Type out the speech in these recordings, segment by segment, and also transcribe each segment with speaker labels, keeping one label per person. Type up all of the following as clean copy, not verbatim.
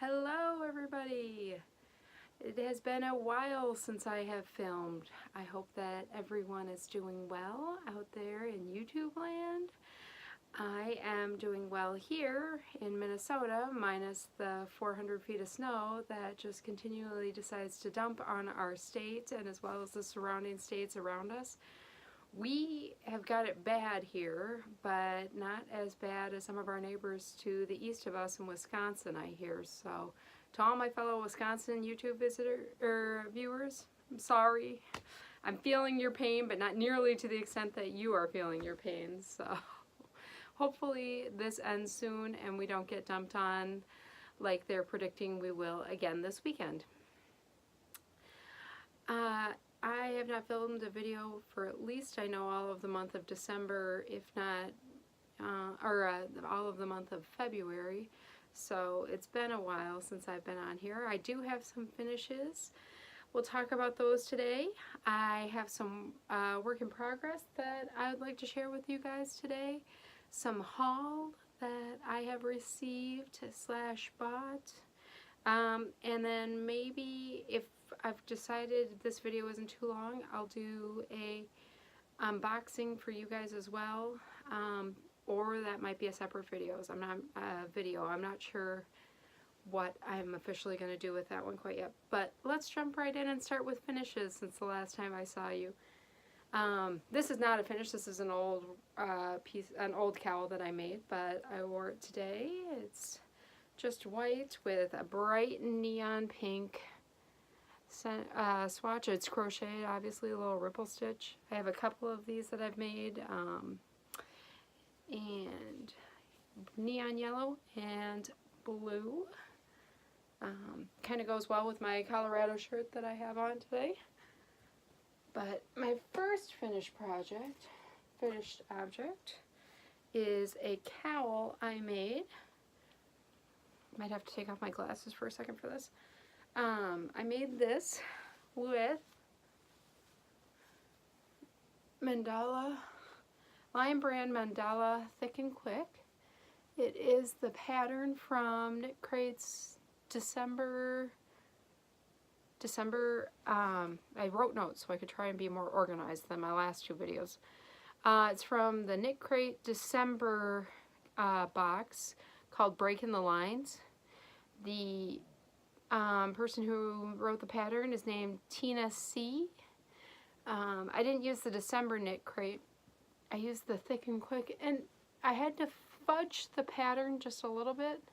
Speaker 1: Hello everybody! It has been a while since I have filmed. I hope that everyone is doing well out there in YouTube land. I am doing well here in Minnesota, minus the 400 feet of snow that just continually decides to dump on our state and as well as the surrounding states around us. We have got it bad here, but not as bad as some of our neighbors to the east of us in Wisconsin, I hear. So, to all my fellow Wisconsin YouTube viewers, I'm sorry. I'm feeling your pain, but not nearly to the extent that you are feeling your pain. So, hopefully this ends soon and we don't get dumped on like they're predicting we will again this weekend. I have not filmed a video for at least I know all of the month of December, if not, all of the month of February. So it's been a while since I've been on here. I do have some finishes. We'll talk about those today. I have some work in progress that I would like to share with you guys today. Some haul that I have received / bought. And then maybe if I've decided this video isn't too long, I'll do a unboxing for you guys as well, or that might be a separate video. I'm not sure what I'm officially going to do with that one quite yet. But let's jump right in and start with finishes since the last time I saw you. This is not a finish. This is an old an old cowl that I made, but I wore it today. It's just white with a bright neon pink swatch. It's crocheted, obviously, a little ripple stitch. I have a couple of these that I've made, and neon yellow and blue. Kind of goes well with my Colorado shirt that I have on today. But my first finished object is a cowl I made. Might have to take off my glasses for a second for this. I made this with Mandala, Lion Brand Mandala Thick and Quick. It is the pattern from Knit Crate's December. I wrote notes so I could try and be more organized than my last two videos. It's from the Knit Crate December box called Breaking the Lines. The person who wrote the pattern is named Tina C. I didn't use the December Knit Crate. I used the Thick and Quick, and I had to fudge the pattern just a little bit.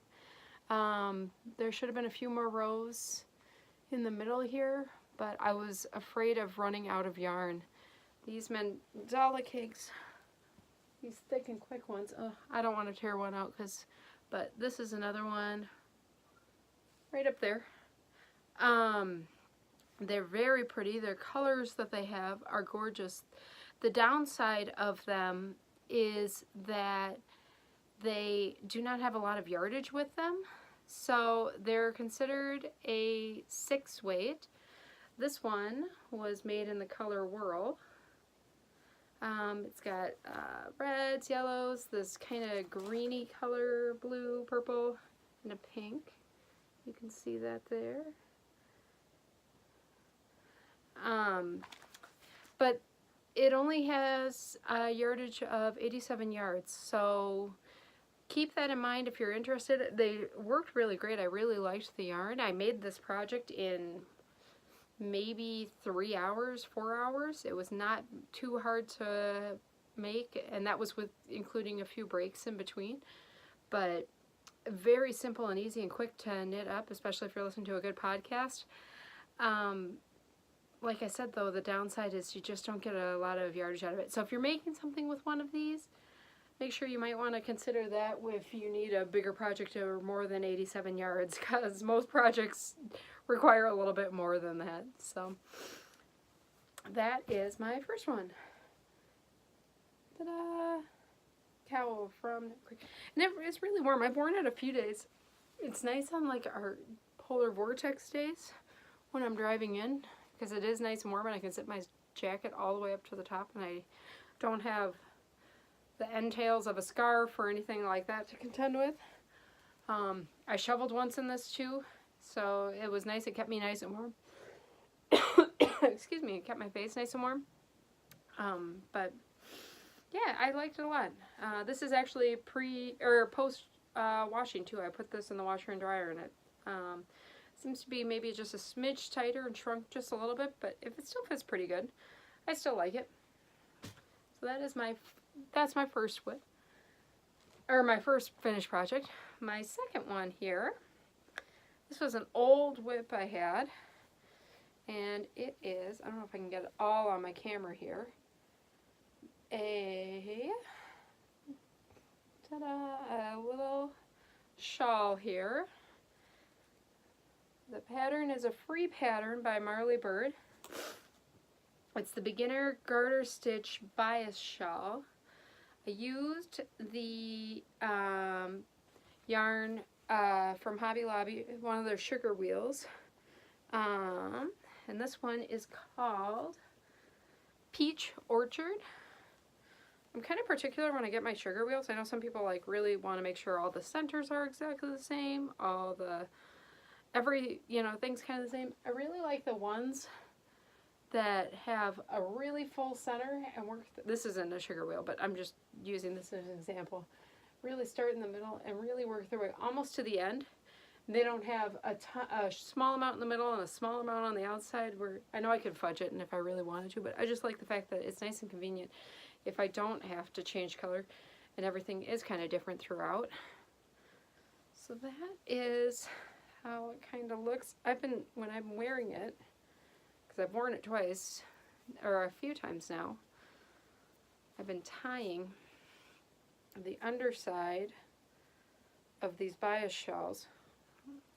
Speaker 1: There should have been a few more rows in the middle here, but I was afraid of running out of yarn. These Mandala cakes, these Thick and Quick ones, I don't want to tear one out but this is another one right up there. They're very pretty. Their colors that they have are gorgeous. The downside of them is that they do not have a lot of yardage with them. So they're considered a 6 weight. This one was made in the color Whirl. It's got reds, yellows, this kind of greeny color, blue, purple, and a pink. You can see that there. But it only has a yardage of 87 yards, so keep that in mind if you're interested. They worked really great. I really liked the yarn. I made this project in maybe 3 hours, 4 hours. It was not too hard to make, and that was with including a few breaks in between. But very simple and easy and quick to knit up, especially if you're listening to a good podcast. Like I said, though, the downside is you just don't get a lot of yardage out of it. So if you're making something with one of these, make sure you might want to consider that if you need a bigger project or more than 87 yards, because most projects require a little bit more than that. So that is my first one. Ta-da! Cowl from Knit Crate. And it's really warm. I've worn it a few days. It's nice on like our polar vortex days when I'm driving in, because it is nice and warm and I can zip my jacket all the way up to the top and I don't have the end tails of a scarf or anything like that to contend with. I shoveled once in this too, so it was nice. It kept me nice and warm. Excuse me, it kept my face nice and warm. But yeah, I liked it a lot. This is actually post washing too. I put this in the washer and dryer, and it seems to be maybe just a smidge tighter and shrunk just a little bit, but if it still fits pretty good, I still like it. So that's my first whip, or my first finished project. My second one here, this was an old whip I had, and it is, I don't know if I can get it all on my camera here, a little shawl here. The pattern is a free pattern by Marley Bird. It's the Beginner Garter Stitch Bias Shawl. I used the yarn from Hobby Lobby, one of their sugar wheels. And this one is called Peach Orchard. I'm kind of particular when I get my sugar wheels. I know some people like really want to make sure all the centers are exactly the same, things kind of the same. I really like the ones that have a really full center and work. This isn't a sugar wheel, but I'm just using this as an example. Really start in the middle and really work their way almost to the end. They don't have a small amount in the middle and a small amount on the outside, where I know I could fudge it and if I really wanted to, but I just like the fact that it's nice and convenient if I don't have to change color and everything is kind of different throughout. So that is how it kind of looks. When I'm wearing it, because I've worn it twice, or a few times now, I've been tying the underside of these bias shawls.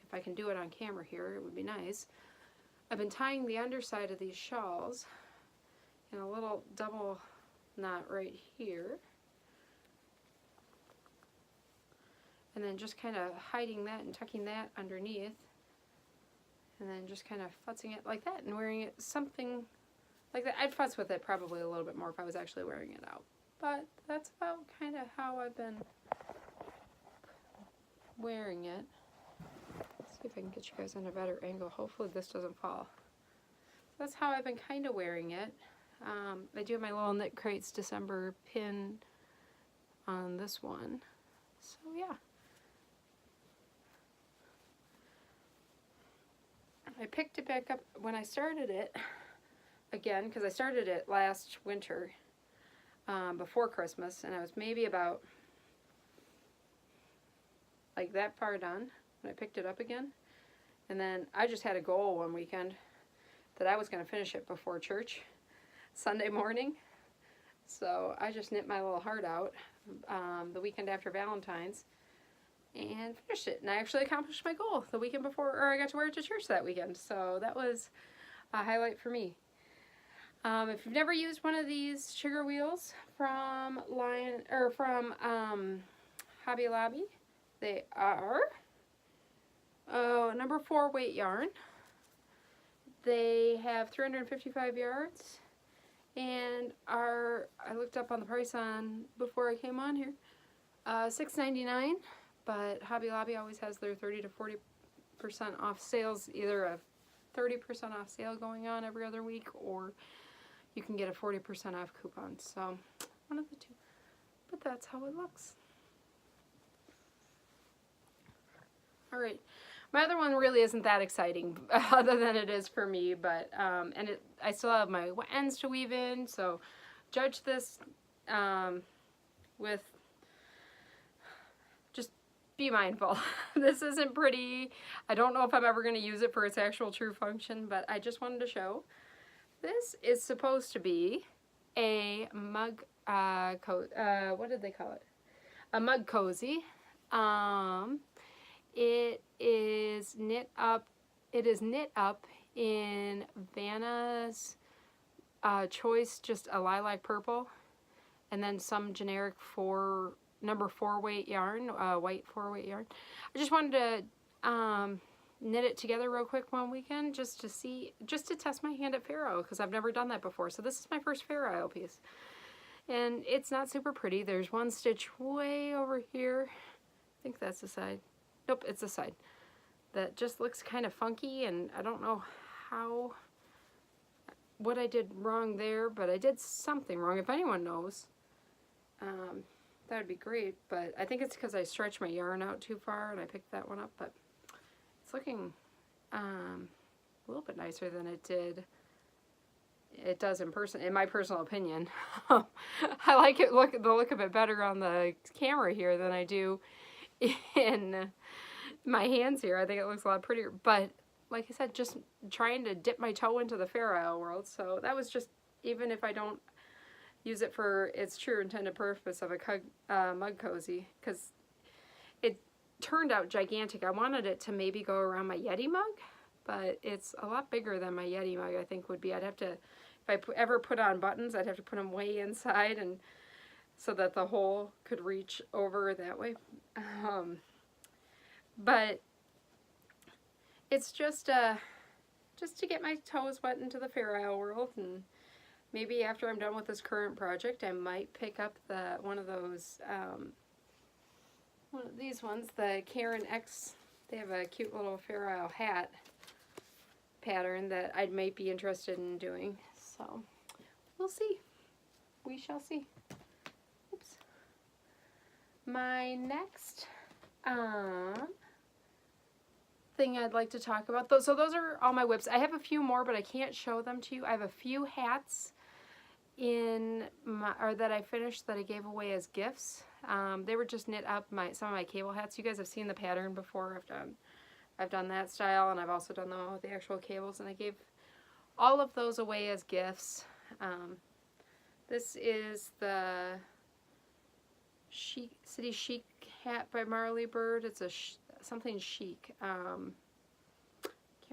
Speaker 1: If I can do it on camera here, it would be nice. I've been tying the underside of these shawls in a little double knot right here. And then just kind of hiding that and tucking that underneath. And then just kind of futzing it like that and wearing it something like that. I'd futz with it probably a little bit more if I was actually wearing it out. But that's about kind of how I've been wearing it. Let's see if I can get you guys on a better angle. Hopefully this doesn't fall. So that's how I've been kind of wearing it. I do have my little Knit Crates December pin on this one. So yeah. I picked it back up when I started it again, because I started it last winter before Christmas, and I was maybe about like that far done when I picked it up again. And then I just had a goal one weekend that I was going to finish it before church Sunday morning. So I just knit my little heart out the weekend after Valentine's and finished it. And I actually accomplished my goal the weekend before, or I got to wear it to church that weekend. So that was a highlight for me. If you've never used one of these sugar wheels from Hobby Lobby, they are number 4 weight yarn. They have 355 yards and I looked up on the price on before I came on here, $6.99. But Hobby Lobby always has their 30 to 40% off sales, either a 30% off sale going on every other week, or you can get a 40% off coupon. So one of the two. But that's how it looks. All right. My other one really isn't that exciting, other than it is for me, but I still have my ends to weave in, so judge this with just be mindful. This isn't pretty. I don't know if I'm ever going to use it for its actual true function, but I just wanted to show. This is supposed to be a mug what did they call it? A mug cozy. It is knit up in Vanna's choice, just a lilac purple, and then some generic number 4 weight yarn, white 4 weight yarn. I just wanted to knit it together real quick one weekend just to test my hand at Fair Isle, because I've never done that before. So this is my first Fair Isle piece. And it's not super pretty. There's one stitch way over here. I think that's the side. Nope, it's the side. That just looks kind of funky, and I don't know what I did wrong there, but I did something wrong. If anyone knows, that would be great, but I think it's because I stretched my yarn out too far and I picked that one up, but it's looking a little bit nicer than it does in person, in my personal opinion. I like the look of it better on the camera here than I do in my hands here. I think it looks a lot prettier, but like I said, just trying to dip my toe into the Fair Isle world, so that was just, even if I don't use it for its true intended purpose of a mug cozy, because it turned out gigantic. I wanted it to maybe go around my Yeti mug, but it's a lot bigger than my Yeti mug, I think, would be. I'd have to, if I ever put on buttons, I'd have to put them way inside, and so that the hole could reach over that way. But it's just to get my toes wet into the Fair Isle world, and maybe after I'm done with this current project, I might pick up one of these ones, the Karen X. They have a cute little Fair Isle hat pattern that I might be interested in doing. So we'll see. We shall see. Oops. My next thing I'd like to talk about. So those are all my whips. I have a few more, but I can't show them to you. I have a few hats that I finished that I gave away as gifts. They were just knit up some of my cable hats. You guys have seen the pattern before. I've done that style, and I've also done them with the actual cables, and I gave all of those away as gifts. This is the City Chic hat by Marley Bird. It's a something chic. Can't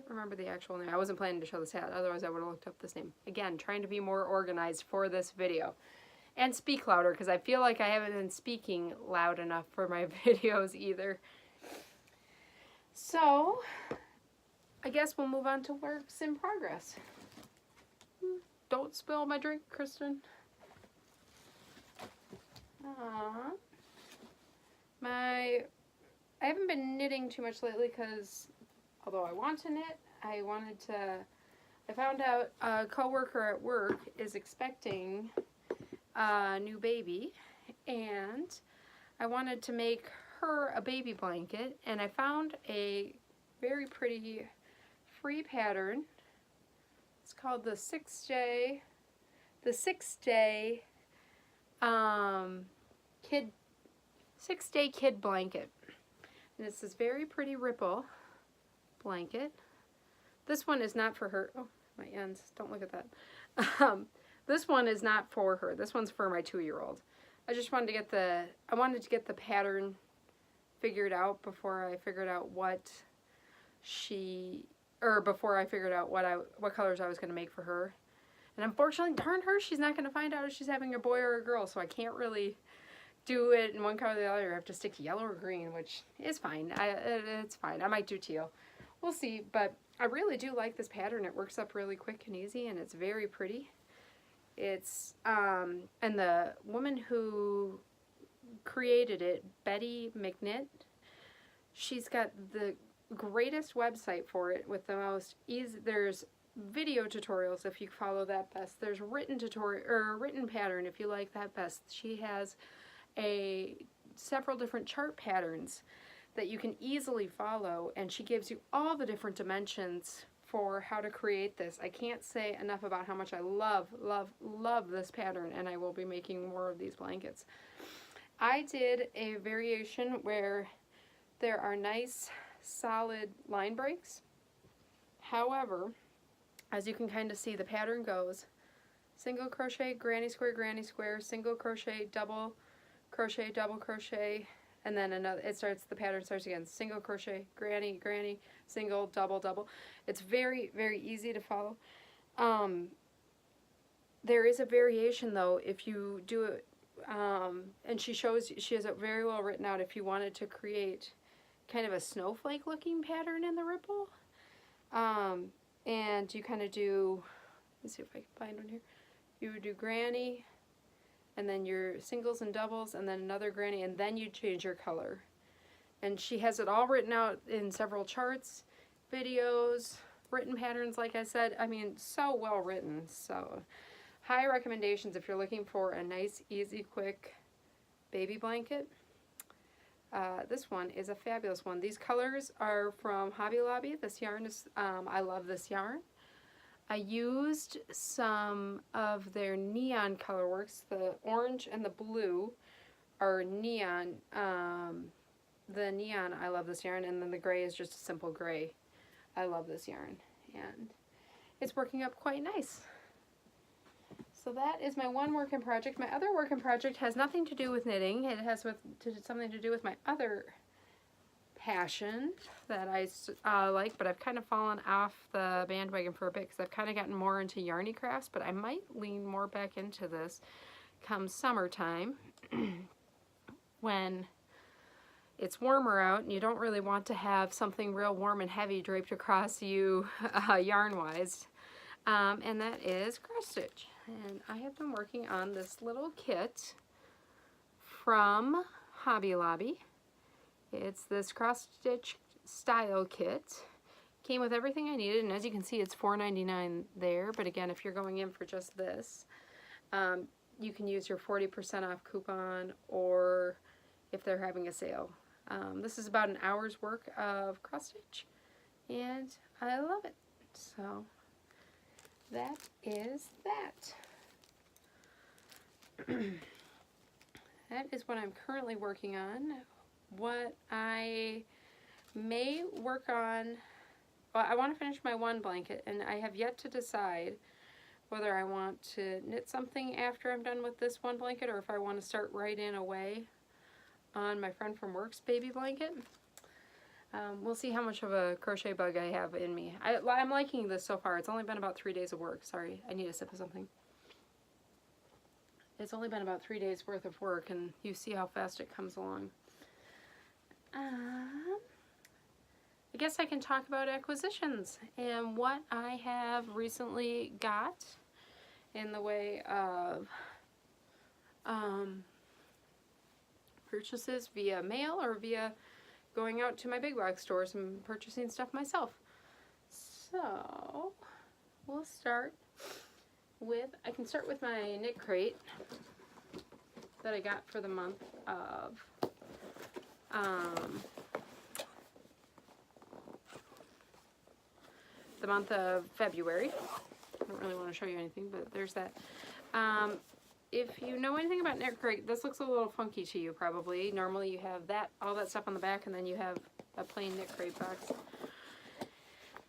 Speaker 1: remember the actual name. I wasn't planning to show this hat, otherwise I would have looked up this name. Again, trying to be more organized for this video. And speak louder, because I feel like I haven't been speaking loud enough for my videos either. So, I guess we'll move on to works in progress. Don't spill my drink, Kristen. I haven't been knitting too much lately because, although I want to knit, I found out a coworker at work is expecting a new baby, and I wanted to make her a baby blanket, and I found a very pretty free pattern. It's called the 6-Day Kid Blanket. And it's this very pretty ripple blanket. This one is not for her. Oh, my ends. Don't look at that. This one is not for her. This one's for my 2-year-old. I just wanted to get the pattern figured out before I figured out what colors I was going to make for her. And unfortunately, darn her, she's not going to find out if she's having a boy or a girl, so I can't really do it in one color or the other. I have to stick to yellow or green, which is fine. It's fine. I might do teal. We'll see, but I really do like this pattern. It works up really quick and easy, and it's very pretty. It's, and the woman who created it, Betty McKnitt, she's got the greatest website for it with the most easy. There's video tutorials if you follow that best. There's written pattern if you like that best. She has several different chart patterns that you can easily follow, and she gives you all the different dimensions for how to create this. I can't say enough about how much I love this pattern, and I will be making more of these blankets. I did a variation where there are nice solid line breaks. However, as you can kind of see, the pattern goes single crochet, granny square, single crochet, double crochet, and then another. The pattern starts again, single crochet, granny, single, double. It's very, very easy to follow. There is a variation though if you do it, and she has it very well written out if you wanted to create kind of a snowflake looking pattern in the ripple. And you kind of do, let's see if I can find one here. You would do granny, and then your singles and doubles, and then another granny, and then you change your color. And she has it all written out in several charts, videos, written patterns, like I said. I mean, so well written. So high recommendations if you're looking for a nice, easy, quick baby blanket. This one is a fabulous one. These colors are from Hobby Lobby. This yarn is, I love this yarn. I used some of their neon colorworks. The orange and the blue are neon. The neon, I love this yarn, and then the gray is just a simple gray. I love this yarn, and it's working up quite nice. So that is my one work in project. My other work in project has nothing to do with knitting. It has something to do with my other passion that I like, but I've kind of fallen off the bandwagon for a bit because I've kind of gotten more into yarny crafts, but I might lean more back into this come summertime when it's warmer out and you don't really want to have something real warm and heavy draped across you yarn-wise, and that is cross stitch. And I have been working on this little kit from Hobby Lobby. It's this cross stitch style kit. Came with everything I needed, and as you can see, it's $4.99 there. But again, if you're going in for just this, you can use your 40% off coupon, or if they're having a sale. This is about an hour's work of cross stitch, and I love it. So that is that. That is what I'm currently working on. What I may work on, well, I want to finish my one blanket, and I have yet to decide whether I want to knit something after I'm done with this one blanket, or if I want to start right in away on my friend from work's baby blanket. We'll see how much of a crochet bug I have in me. I'm liking this so far. It's only been about 3 days of work. Sorry, I need a sip of something. It's only been about 3 days worth of work, and you see how fast it comes along. I guess I can talk about acquisitions and what I have recently got in the way of purchases via mail or via going out to my big box stores and purchasing stuff myself. So we'll start with, I can start with my knit crate that I got for the month of February. I don't really want to show you anything, but there's that. If you know anything about knit crate, this looks a little funky to you probably. Normally you have that, all that stuff on the back, and then you have a plain knit crate box.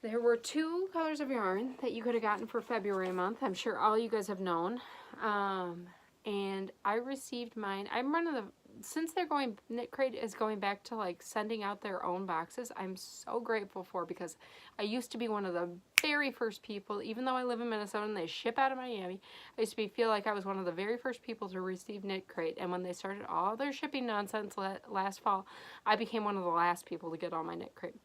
Speaker 1: There were 2 colors of yarn that you could have gotten for February month. I'm sure all you guys have known. And I received mine. I'm one of the, since they're going, Knit Crate is going back to like sending out their own boxes, I'm so grateful for, because I used to be one of the very first people, even though I live in Minnesota and they ship out of Miami, I used to feel like I was one of the very first people to receive Knit Crate. And when they started all their shipping nonsense last fall, I became one of the last people to get all my Knit Crate.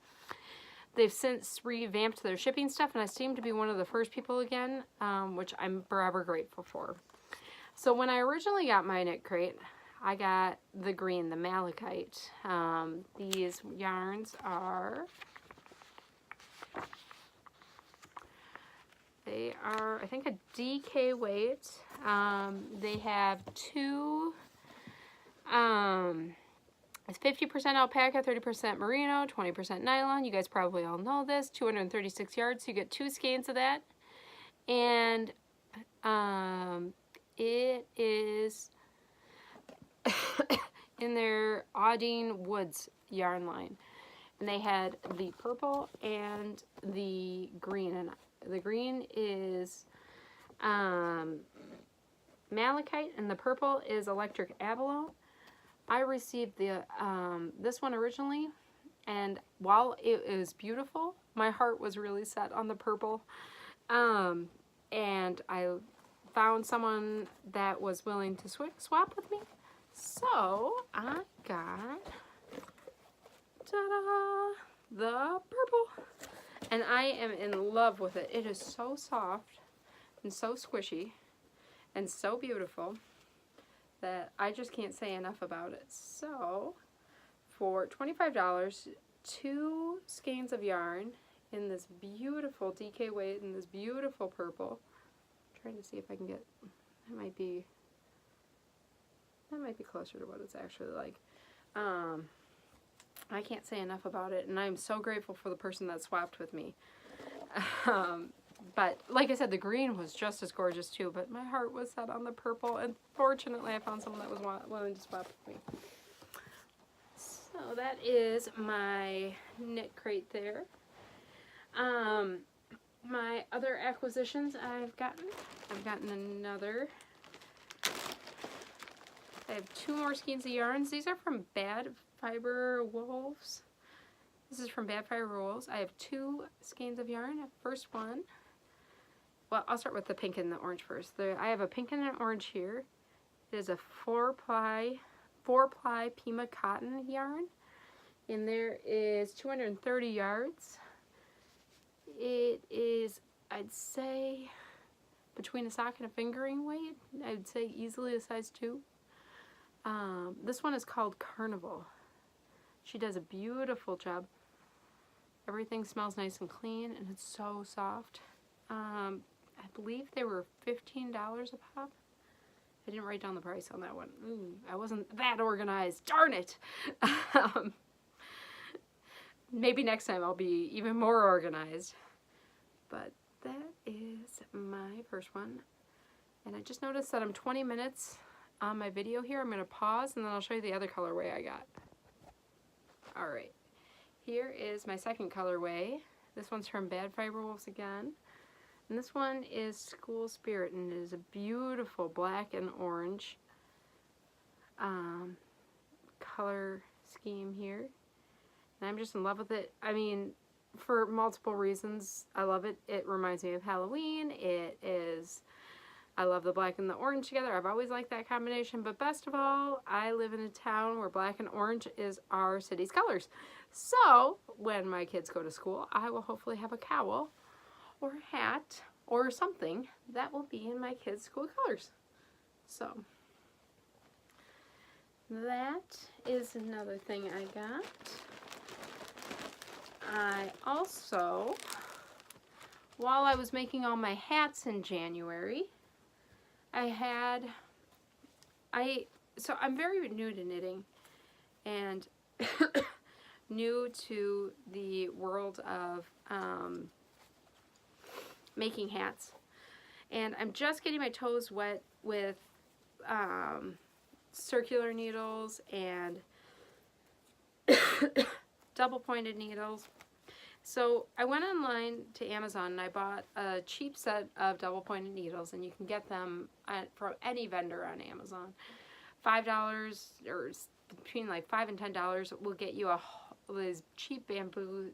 Speaker 1: They've since revamped their shipping stuff, and I seem to be one of the first people again, which I'm forever grateful for. So when I originally got my Knit Crate, I got the green, the Malachite. These yarns are, they are, I think, a DK weight. They have 2, it's 50% alpaca, 30% merino, 20% nylon. You guys probably all know this. 236 yards, so you get 2 skeins of that. And it is in their Audine Woods yarn line. And they had the purple and the green. And the green is Malachite, and the purple is Electric Abalone. I received the this one originally, and while it is beautiful, my heart was really set on the purple. And I found someone that was willing to swap with me, so I got, ta-da, the purple, and I am in love with it. It is so soft and so squishy and so beautiful that I just can't say enough about it. So for $25 2 skeins of yarn in this beautiful DK weight, in this beautiful purple. I'm trying to see if I can get, that might be closer to what it's actually like. I can't say enough about it, and I'm so grateful for the person that swapped with me. But like I said, the green was just as gorgeous too, but my heart was set on the purple, and fortunately I found someone that was willing to swap with me. So that is my knit crate there. My other acquisitions I've gotten another. I have 2 more skeins of yarns. These are from Bad Fiber Wolves. This is from Bad Fiber Wolves. I have 2 skeins of yarn. First one, well, I'll start with the pink and the orange first. I have a pink and an orange here. It is a 4-ply Pima cotton yarn. And there is 230 yards. It is, I'd say, between a sock and a fingering weight. I'd say easily a size 2. This one is called Carnival. She does a beautiful job. Everything smells nice and clean, and it's so soft. I believe they were $15 a pop. I didn't write down the price on that one. Ooh, I wasn't that organized. Darn it! Maybe next time I'll be even more organized. But that is my first one. And I just noticed that I'm 20 minutes on my video here. I'm going to pause, and then I'll show you the other colorway I got. Alright, here is my second colorway. This one's from Bad Fiber Wolves again. And this one is School Spirit, and it is a beautiful black and orange color scheme here. And I'm just in love with it. I mean, for multiple reasons, I love it. It reminds me of Halloween. I love the black and the orange together. I've always liked that combination. But best of all, I live in a town where black and orange is our city's colors. So, when my kids go to school, I will hopefully have a cowl or a hat or something that will be in my kids' school colors. So, that is another thing I got. I also, while I was making all my hats in January, so I'm very new to knitting and new to the world of making hats. And I'm just getting my toes wet with circular needles and double pointed needles. So I went online to Amazon and I bought a cheap set of double pointed needles, and you can get them from any vendor on Amazon. $5 or between like $5 and $10 will get you these cheap bamboo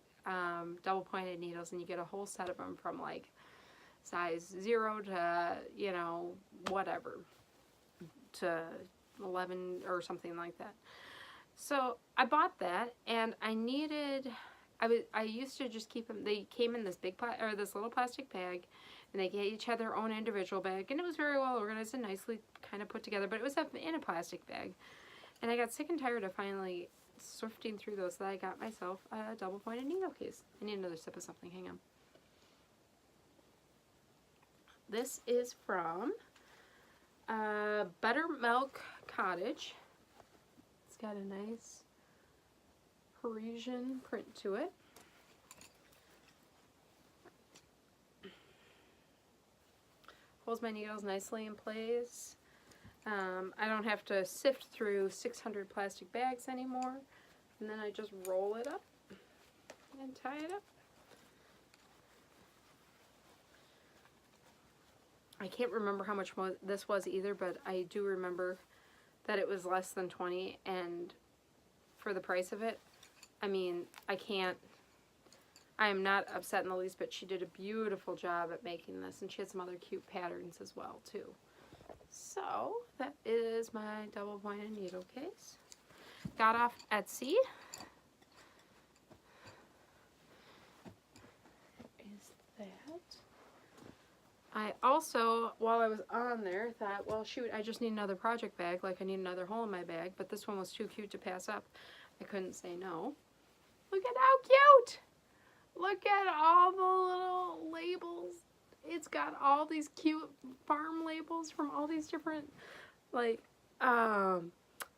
Speaker 1: double pointed needles, and you get a whole set of them from like size 0 to, you know, whatever, to 11 or something like that. So I bought that, and I used to just keep them. They came in this this little plastic bag, and they each had their own individual bag, and it was very well organized and nicely kind of put together, but it was in a plastic bag. And I got sick and tired of finally sifting through those, so I got myself a double pointed needle case. I need another sip of something, hang on. This is from Buttermilk Cottage. It's got a nice Parisian print to it. Holds my needles nicely in place. I don't have to sift through 600 plastic bags anymore. And then I just roll it up and tie it up. I can't remember how much this was either, but I do remember that it was less than 20, and for the price of it, I mean, I am not upset in the least, but she did a beautiful job at making this, and she had some other cute patterns as well, too. So, that is my double pointed needle case. Got off Etsy. Is that? I also, while I was on there, thought, well, shoot, I just need another project bag, like I need another hole in my bag, but this one was too cute to pass up. I couldn't say no. Look at how cute! Look at all the little labels. It's got all these cute farm labels from all these different, like,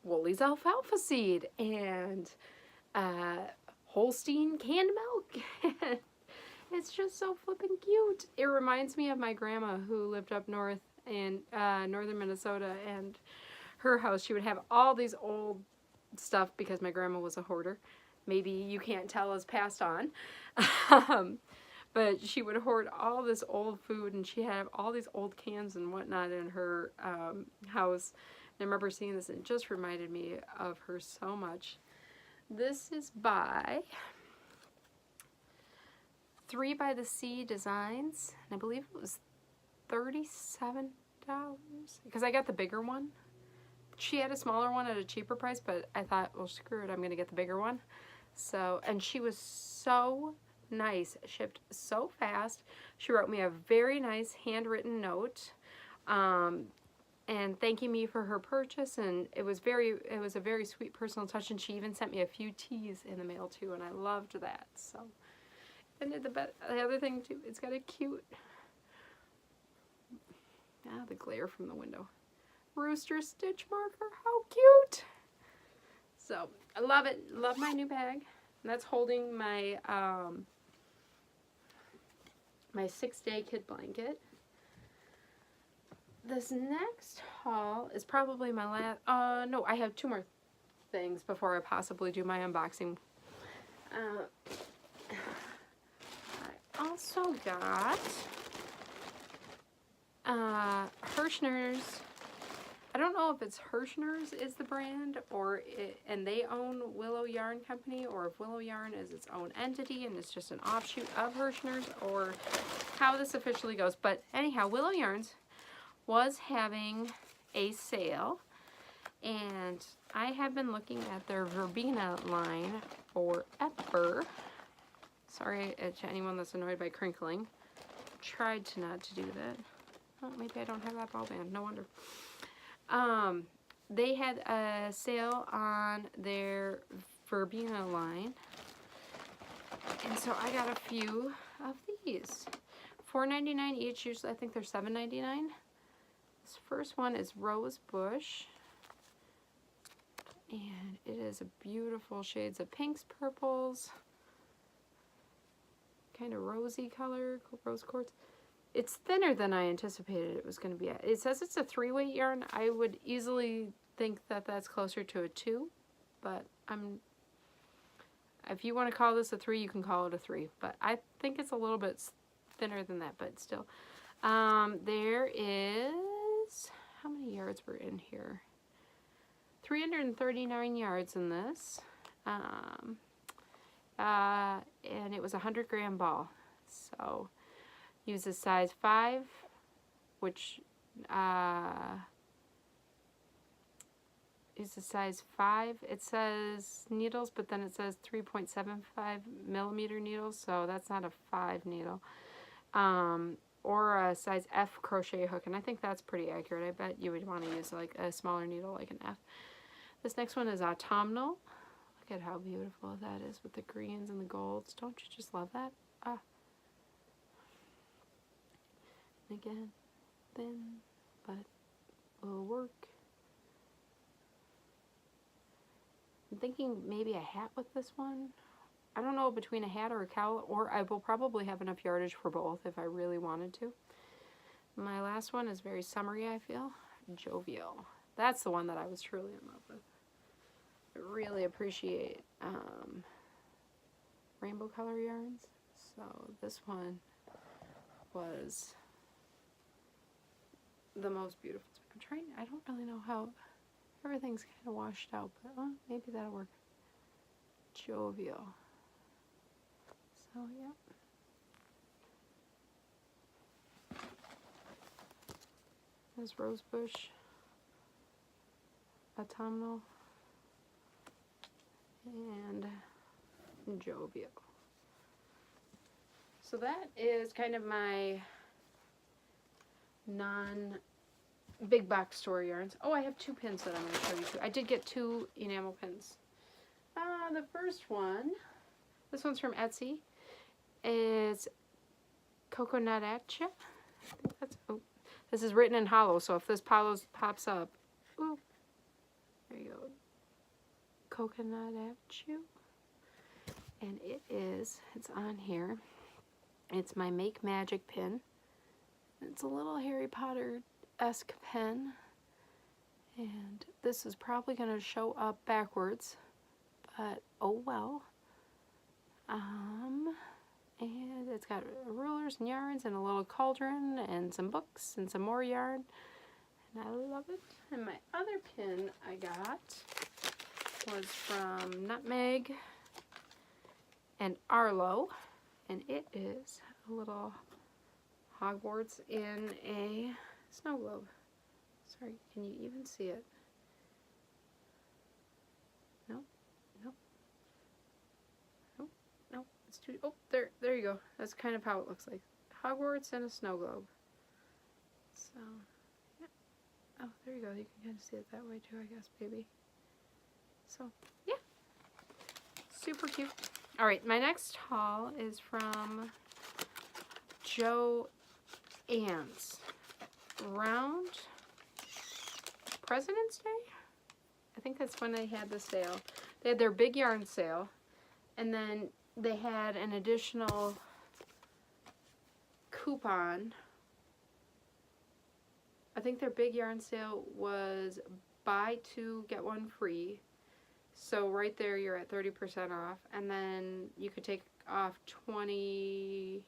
Speaker 1: Woolies alfalfa seed and Holstein canned milk. It's just so flippin' cute. It reminds me of my grandma who lived up north in northern Minnesota, and her house, she would have all these old stuff because my grandma was a hoarder. Maybe you can't tell is passed on. But she would hoard all this old food, and she had all these old cans and whatnot in her house. And I remember seeing this, and it just reminded me of her so much. This is by 3 by the Sea Designs, and I believe it was $37 because I got the bigger one. She had a smaller one at a cheaper price, but I thought, well, screw it, I'm gonna get the bigger one. So, and she was so nice, shipped so fast. She wrote me a very nice handwritten note, and thanking me for her purchase, and it was a very sweet personal touch, and she even sent me a few teas in the mail too, and I loved that. So, and the other thing too, it's got a cute, the glare from the window, rooster stitch marker. How cute! So I love it. Love my new bag. And that's holding my my 6-day kid blanket. This next haul is probably my last. No, I have 2 more things before I possibly do my unboxing. I also got Hirschner's. I don't know if it's Hirschner's is the brand, and they own Willow Yarn Company, or if Willow Yarn is its own entity and it's just an offshoot of Hirschner's, or how this officially goes. But anyhow, Willow Yarns was having a sale, and I have been looking at their Verbena line forever. Sorry to anyone that's annoyed by crinkling. Tried to not to do that. Oh, maybe I don't have that ball band. No wonder. They had a sale on their Verbena line, and so I got a few of these. $4.99 each. Usually I think they're $7.99. This first one is Rose Bush, and it is a beautiful shades of pinks, purples, kind of rosy color, rose quartz. It's thinner than I anticipated it was going to be. It says it's a 3-weight yarn. I would easily think that that's closer to a 2, but if you want to call this a 3, you can call it a 3, but I think it's a little bit thinner than that, but still. There is, how many yards were in here? 339 yards in this, and it was a 100-gram ball, so uses size 5, which uses size 5. It says needles, but then it says 3.75 millimeter needles, so that's not a 5 needle. Or a size F crochet hook, and I think that's pretty accurate. I bet you would want to use like a smaller needle, like an F. This next one is autumnal. Look at how beautiful that is with the greens and the golds. Don't you just love that? Ah. Again, thin, but will work. I'm thinking maybe a hat with this one. I don't know, between a hat or a cowl, or I will probably have enough yardage for both if I really wanted to. My last one is very summery, I feel. Jovial. That's the one that I was truly in love with. I really appreciate rainbow color yarns. So this one was the most beautiful. I'm trying, I don't really know how, everything's kind of washed out, but maybe that'll work. Jovial. So, yeah. There's Rosebush, Autumnal, and Jovial. So that is kind of my non-big box store yarns. Oh, I have 2 pins that I'm going to show you too. I did get 2 enamel pins. the first one, this one's from Etsy. It's Coconutaccia. Oh, this is written in hollow, so if this pops up, ooh, there you go. Coconutaccia. And it's on here. It's my Make Magic pin. It's a little Harry Potter-esque pen. And this is probably going to show up backwards, but oh well. And it's got rulers and yarns and a little cauldron and some books and some more yarn. And I love it. And my other pin I got was from Nutmeg and Arlo. And it is a little Hogwarts in a snow globe. Sorry, can you even see it? No, no, no, no. It's too. Oh, there you go. That's kind of how it looks like. Hogwarts and a snow globe. So, yeah. Oh, there you go. You can kind of see it that way too, I guess, maybe. So, yeah. Super cute. All right, my next haul is from Joann's. Round President's Day? I think that's when they had the sale. They had their big yarn sale, and then they had an additional coupon. I think their big yarn sale was buy two, get one free. So right there you're at 30% off, and then you could take off 20%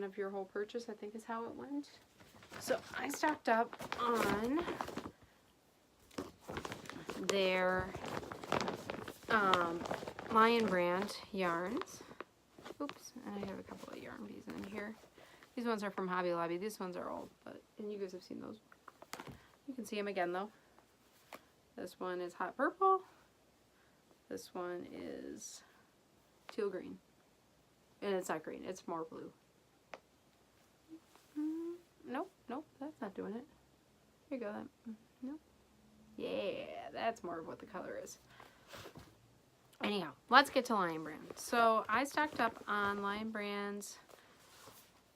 Speaker 1: of your whole purchase, I think is how it went. So I stocked up on their Lion Brand yarns. Oops, and I have a couple of yarn beads in here. These ones are from Hobby Lobby. These ones are old, and you guys have seen those. You can see them again though. This one is hot purple. This one is teal green. And it's not green, it's more blue. Nope, that's not doing it. Here you go. Nope. Yeah, that's more of what the color is. Anyhow, let's get to Lion Brand. So I stocked up on Lion Brand's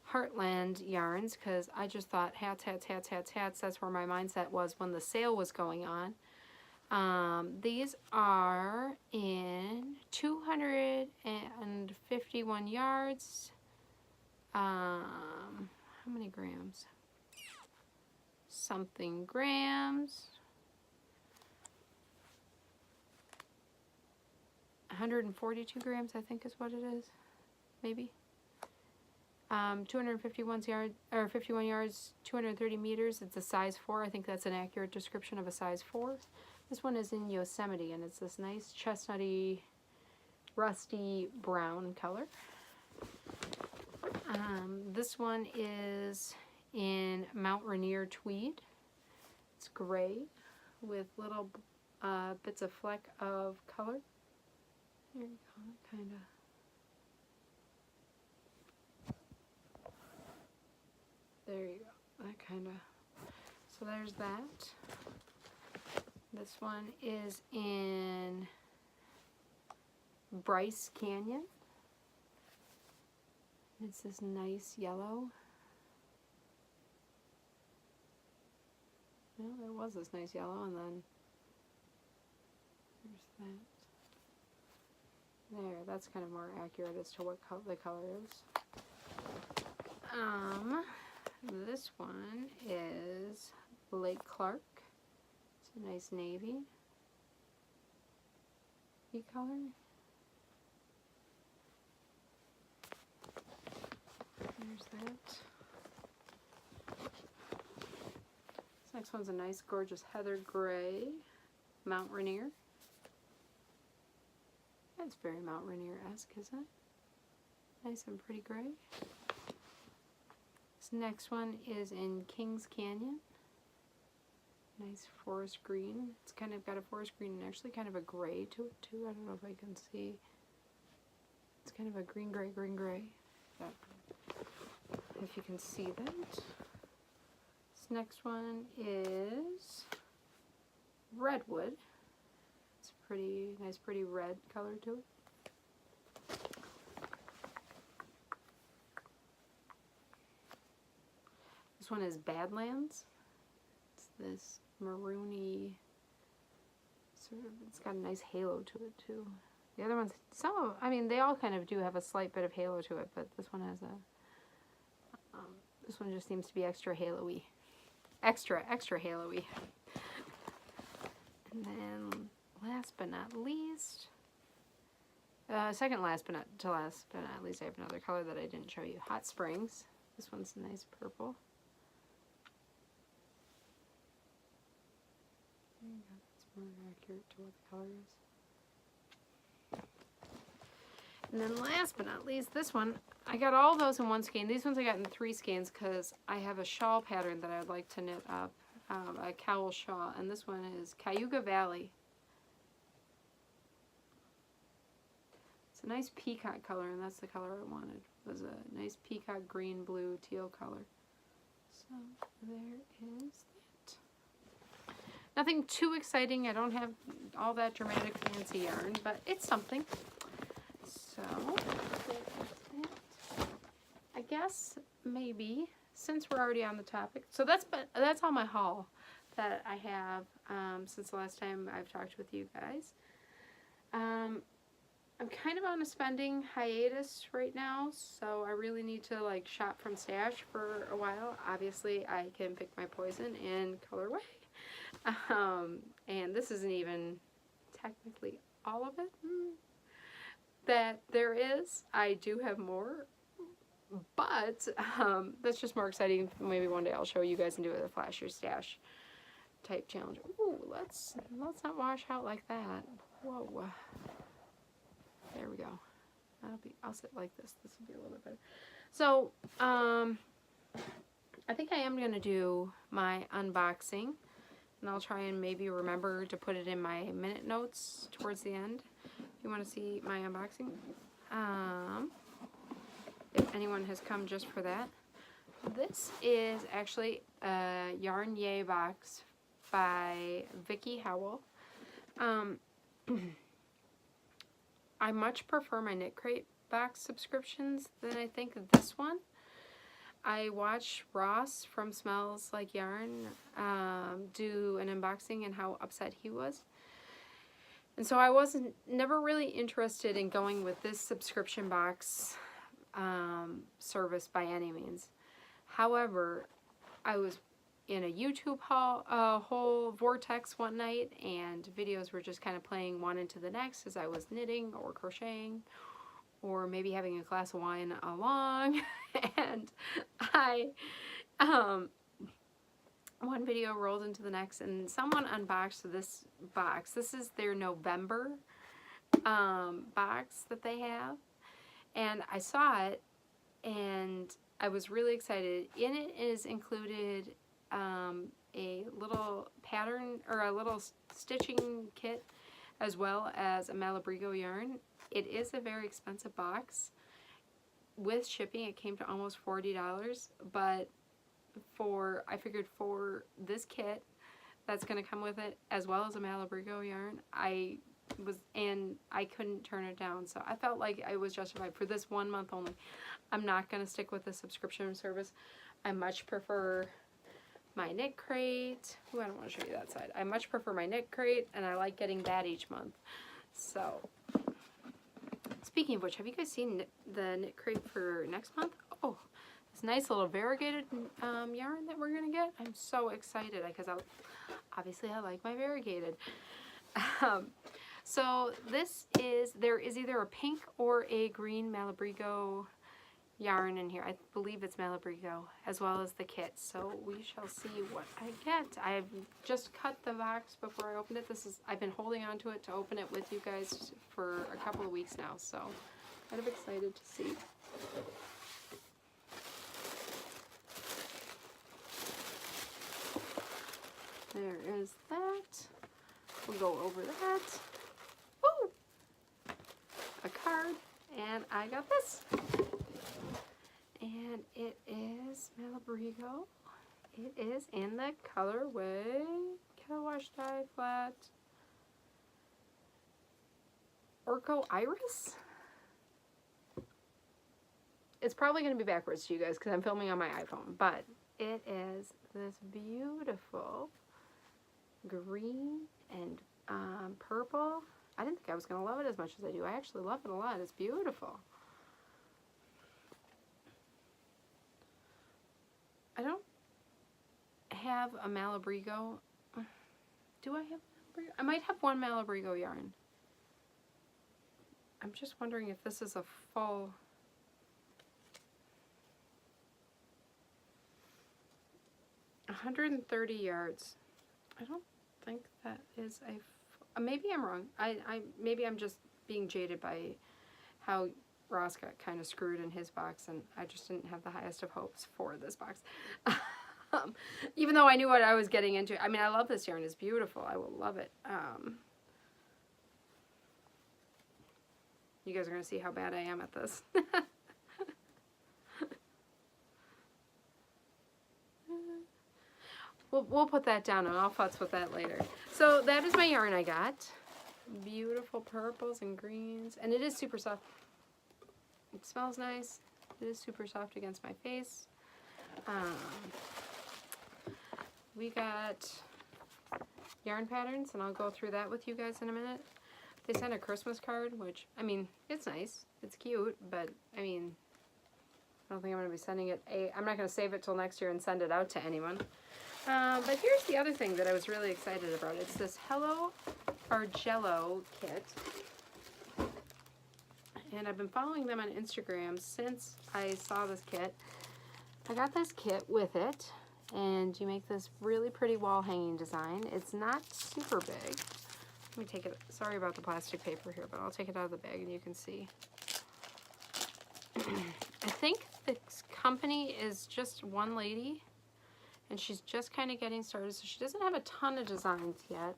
Speaker 1: Heartland yarns because I just thought hats. That's where my mindset was when the sale was going on. These are in 251 yards. How many grams? Something grams. 142 grams, I think is what it is. Maybe. 251 yards, or 51 yards, 230 meters. It's a size 4. I think that's an accurate description of a size 4. This one is in Yosemite, and it's this nice chestnutty, rusty brown color. This one is in Mount Rainier tweed. It's gray with little bits of fleck of color. There you go, kind of. There you go, that kind of. So there's that. This one is in Bryce Canyon. It's this nice yellow. Well, there was this nice yellow, and then there's that. There, that's kind of more accurate as to what the color is. This one is Lake Clark. It's a nice navy color. There's that. This next one's a nice, gorgeous heather gray, Mount Rainier. That's very Mount Rainier-esque, isn't it? Nice and pretty gray. This next one is in Kings Canyon. Nice forest green. It's kind of got a forest green and actually kind of a gray to it too. I don't know if I can see. It's kind of a green gray. Yeah. If you can see that. This next one is Redwood. It's nice pretty red color to it. This one is Badlands. It's this maroony sort of, it's got a nice halo to it too. The other ones, I mean, they all kind of do have a slight bit of halo to it, but this one has a, this one just seems to be extra halo-y. Extra halo-y. And then, last but not least, second last but not least, I have another color that I didn't show you. Hot Springs. This one's a nice purple. There you go. It's more accurate to what the color is. And then last but not least, this one, I got all those in one skein. These ones I got in 3 skeins because I have a shawl pattern that I'd like to knit up, a cowl shawl, and this one is Cayuga Valley. It's a nice peacock color, and that's the color I wanted. It was a nice peacock green, blue, teal color. So there is that. Nothing too exciting. I don't have all that dramatic fancy yarn, but it's something. So, I guess maybe, since we're already on the topic, so that's all my haul that I have since the last time I've talked with you guys. I'm kind of on a spending hiatus right now, so I really need to like shop from stash for a while. Obviously, I can pick my poison in colorway, and this isn't even technically all of it. That there is. I do have more, but that's just more exciting. Maybe one day I'll show you guys and do a flash your stash type challenge. Ooh, let's not wash out like that. Whoa. There we go. I'll sit like this. This will be a little bit better. So, I think I am gonna do my unboxing, and I'll try and maybe remember to put it in my minute notes towards the end. You want to see my unboxing, if anyone has come just for that. This is actually a Yarn Yay box by Vicki Howell. I much prefer my Knit Crate box subscriptions than I think this one. I watched Ross from Smells Like Yarn do an unboxing and how upset he was. And so I never really interested in going with this subscription box service by any means. However, I was in a YouTube whole vortex one night, and videos were just kind of playing one into the next as I was knitting or crocheting or maybe having a glass of wine along. And one video rolled into the next, and someone unboxed this box. This is their November box that they have, and I saw it and I was really excited. In it is included a little pattern or a little stitching kit, as well as a Malabrigo yarn. It is a very expensive box. With shipping, it came to almost $40, but I figured for this kit that's going to come with it, as well as a Malabrigo yarn, I couldn't turn it down. So I felt like I was justified for this 1 month only. I'm not going to stick with the subscription service. I much prefer my Knit Crate. Ooh, I don't want to show you that side. I much prefer my Knit Crate, and I like getting that each month. So, speaking of which, have you guys seen the Knit Crate for next month? Oh, this nice little variegated yarn that we're going to get. I'm so excited because obviously I like my variegated. So there is either a pink or a green Malabrigo yarn in here. I believe it's Malabrigo, as well as the kit. So we shall see what I get. I've just cut the box before I opened it. I've been holding on to it to open it with you guys for a couple of weeks now, so kind of excited to see. There is that. We'll go over that. Woo! A card, and I got this. And it is Malabrigo. It is in the colorway Kettle Wash Dye Flat Orco Iris? It's probably going to be backwards to you guys because I'm filming on my iPhone, but it is this beautiful green and purple. I didn't think I was going to love it as much as I do. I actually love it a lot. It's beautiful. I don't have a Malabrigo. Do I have Malabrigo? I might have one Malabrigo yarn. I'm just wondering if this is a full... 130 yards. I don't think that is a... maybe I'm wrong. Maybe I'm just being jaded by how Ross got kind of screwed in his box, and I just didn't have the highest of hopes for this box. Even though I knew what I was getting into. I mean, I love this yarn. It's beautiful. I will love it. You guys are going to see how bad I am at this. We'll put that down and I'll futz with that later. So that is my yarn I got. Beautiful purples and greens. And it is super soft. It smells nice. It is super soft against my face. We got yarn patterns, and I'll go through that with you guys in a minute. They sent a Christmas card, which, I mean, it's nice. It's cute, but, I mean, I don't think I'm going to be sending it. I'm not going to save it till next year and send it out to anyone. But here's the other thing that I was really excited about. It's this Hello Argello kit. And I've been following them on Instagram since I saw this kit. I got this kit with it. And you make this really pretty wall hanging design. It's not super big. Let me take it. Sorry about the plastic paper here, but I'll take it out of the bag and you can see. I think this company is just one lady. And she's just kind of getting started, so she doesn't have a ton of designs yet.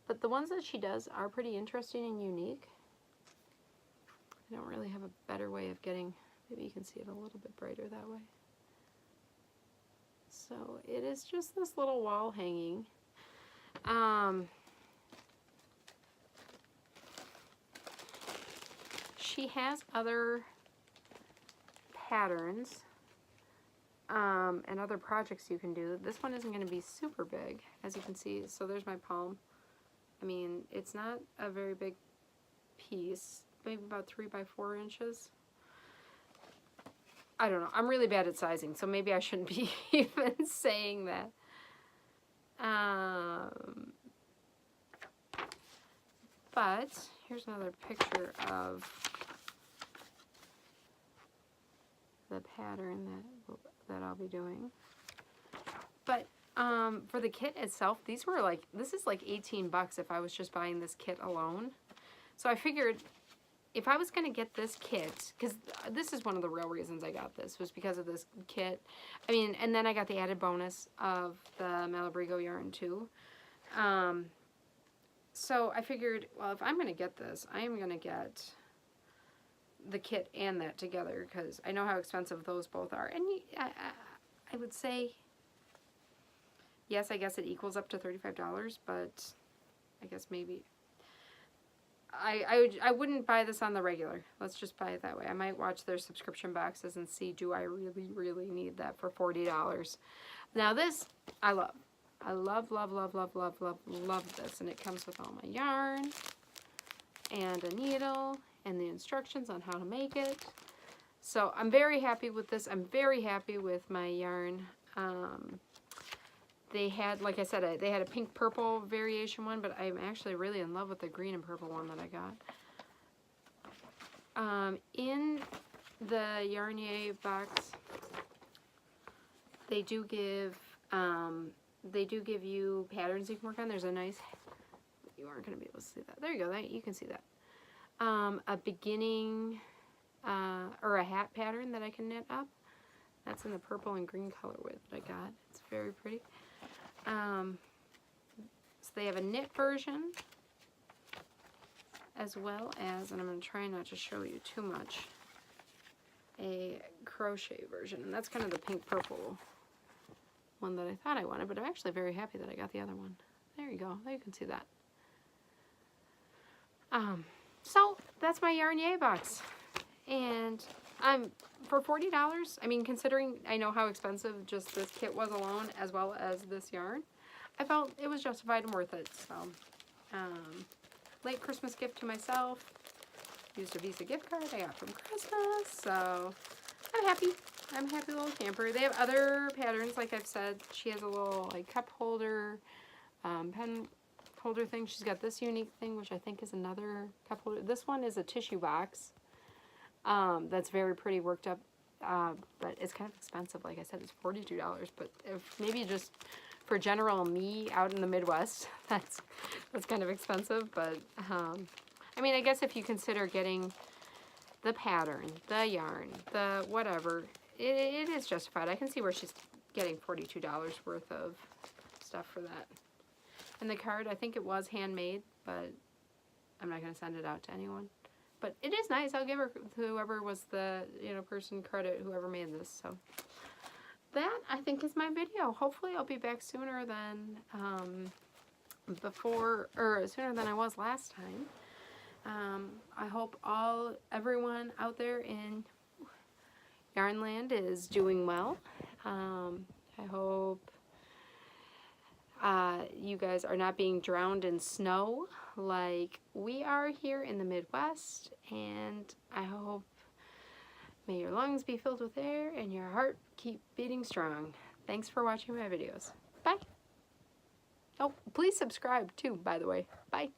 Speaker 1: But the ones that she does are pretty interesting and unique. I don't really have a better way of getting, maybe you can see it a little bit brighter that way. So it is just this little wall hanging. She has other patterns. And other projects you can do. This one isn't going to be super big, as you can see. So there's my palm. I mean, it's not a very big piece, maybe about 3 by 4 inches. I don't know. I'm really bad at sizing, so maybe I shouldn't be even saying that. But here's another picture of the pattern that I'll be doing. But for the kit itself, these were like, this is like 18 bucks if I was just buying this kit alone. So I figured if I was going to get this kit, because this is one of the real reasons I got this, was because of this kit. I mean, and then I got the added bonus of the Malabrigo yarn too. So I figured, well, if I'm going to get this, I am going to get the kit and that together, because I know how expensive those both are. And I would say, yes, I guess it equals up to $35, but I guess maybe I wouldn't buy this on the regular. Let's just buy it that way. I might watch their subscription boxes and see, do I really need that for $40? Now this I love. I love this, and it comes with all my yarn and a needle and the instructions on how to make it. So I'm very happy with this. I'm very happy with my yarn. They had, like I said, they had a pink purple variation one, but I'm actually really in love with the green and purple one that I got. In the Yarnier box, they do give you patterns you can work on. There's a nice, you aren't going to be able to see that. There you go, you can see that. A beginning or a hat pattern that I can knit up. That's in the purple and green colorway that I got. It's very pretty. So they have a knit version as well as, and I'm going to try not to show you too much, a crochet version. And that's kind of the pink purple one that I thought I wanted, but I'm actually very happy that I got the other one. There you go. There you can see that. So that's my Yarn Yay box. And for $40, I mean, considering I know how expensive just this kit was alone, as well as this yarn, I felt it was justified and worth it. So, late Christmas gift to myself. Used a Visa gift card I got from Christmas. So, I'm happy. I'm a happy little camper. They have other patterns, like I've said. She has a little like cup holder, pen holder thing. She's got this unique thing, which I think is another cup holder. This one is a tissue box. That's very pretty worked up, but it's kind of expensive. Like I said, it's $42, but if maybe just for general me out in the Midwest, that's kind of expensive, but, I mean, I guess if you consider getting the pattern, the yarn, the whatever, it is justified. I can see where she's getting $42 worth of stuff for that. And the card, I think it was handmade, but I'm not going to send it out to anyone. But it is nice. I'll give her, whoever was the, person credit, whoever made this. So that, I think, is my video. Hopefully I'll be back sooner than sooner than I was last time. I hope everyone out there in Yarnland is doing well. I hope you guys are not being drowned in snow like we are here in the Midwest, and I hope may your lungs be filled with air and your heart keep beating strong. Thanks for watching my videos. Bye. Oh, please subscribe too, by the way. Bye.